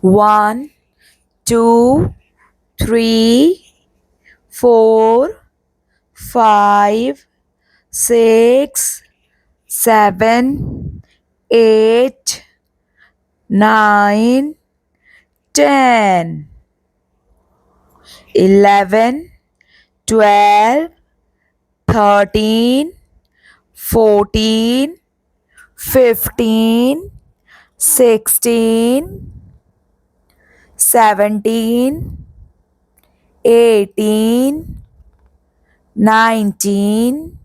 1, 2, 3, 4, 5, 6, 7, 8, 9, 10, 11, 12, 13, 14, 15, 16, 17, 18, 19,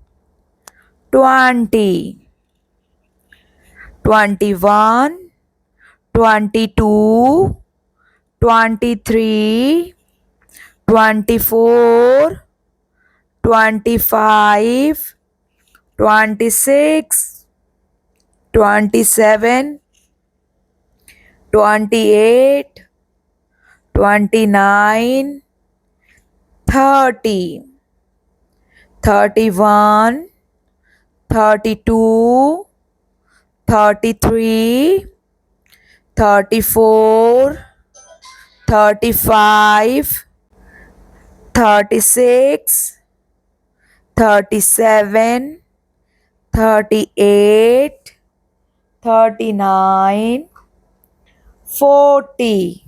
20, 21, 22, 23, 24, 25, 26, 27, 28, 29, 30, 31, 32, 33, 34, 35, 36, 37, 38, 39, 40,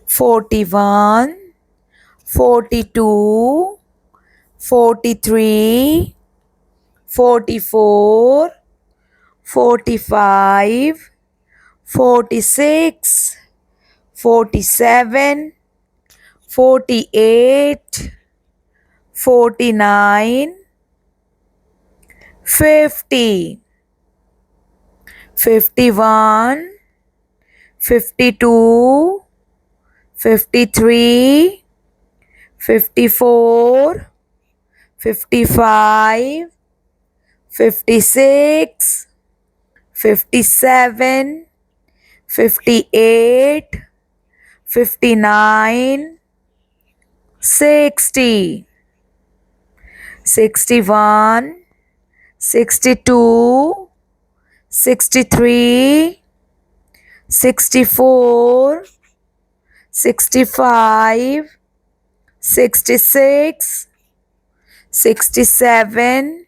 41, 42, 43, 44, 45, 46, 47, 48, 49, 50, 51, 52, 53, 54, 55, 56, 57, 58, 59, 60, 61, 62, 63, 64, 65, 66, 67,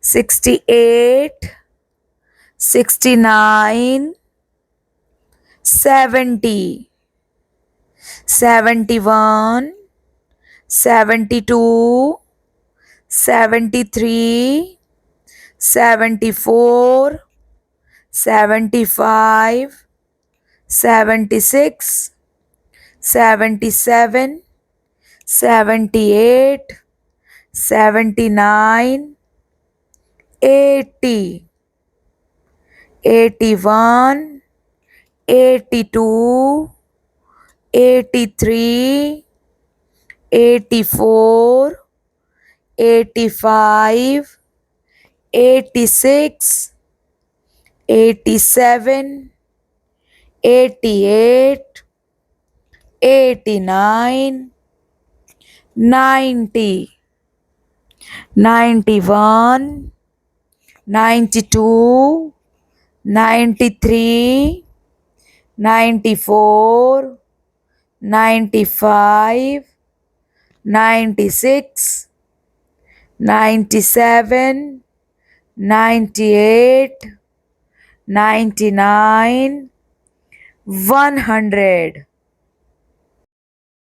68, 69, 70, 71, 72, 73, 74, 75, 76, 77, 78, 79, 80, 81, 82, 83, 84, 85, 86, 87, 88, 89, 90, 91, 92, 93, 94, 95, 96, 97, 98, 99, 100.